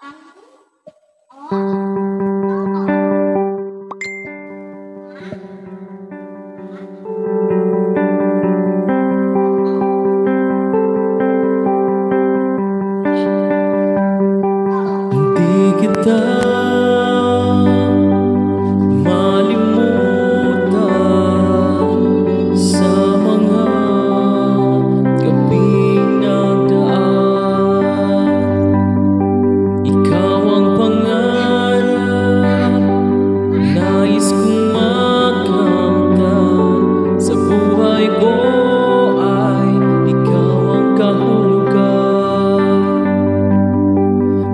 Hindi kita malimutan sa mga gabing nagdaan. Ikaw ang pangarap, nais kong makamtan sa buhay ko ay ikaw ang kahulugan.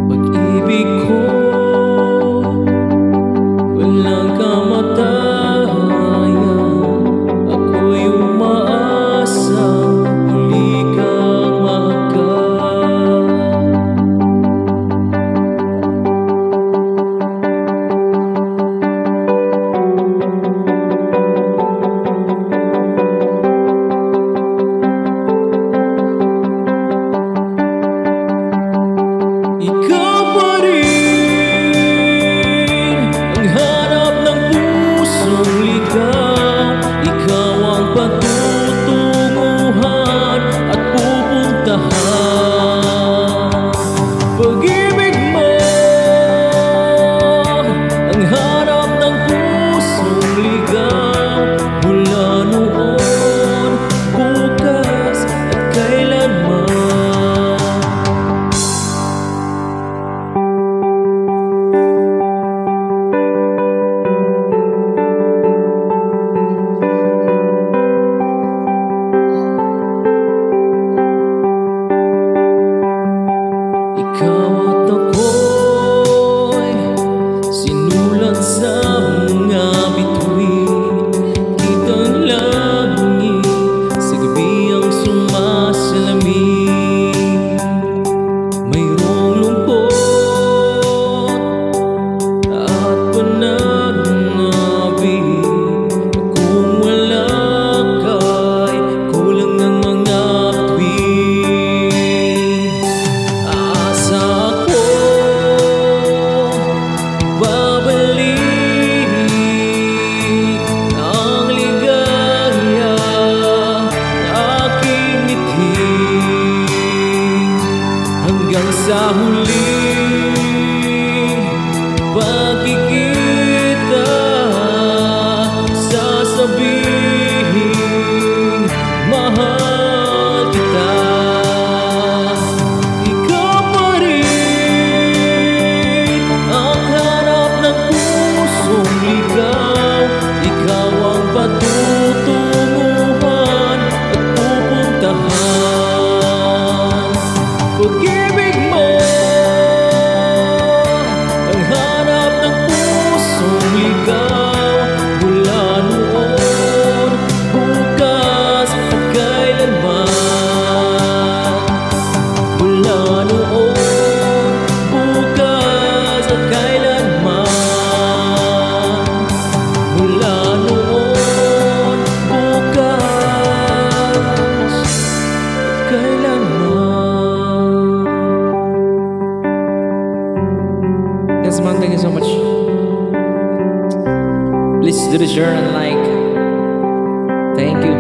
Pag-ibig ko walang kamatayan, ako'y umaasang muli kang mahagkan. Ikaw pa rin ang hanap ng pusong ligaw. Ikaw ang patutunguhan at pupuntahan. Pag-ibig mo ang hanap ng pusong ligaw, mula noon, bukas at kailanman. Ikaw at ako'y sinulat sa mga bituin. Kitang langit sa gabi ang sumasalamin. Mayroong lungkot at panag-nabi. Kung wala ka'y kulang ng mga bituin. Asa ko babalik ang ligaya na aking ngiti, hanggang sa huli pagkikita, sasabihin mahal kita. Ikaw pa rin ang hanap ng pusong ligaw. Ikaw ang patutunguhan at pupuntahan. Pag-ibig mo ang hanap ng pusong ligaw, mula noon, bukas at kailanman. Mula noon, bukas at kailanman. Mula noon, bukas at kailanman. Yes, man, thank you so much. Please do the share and like. Thank you.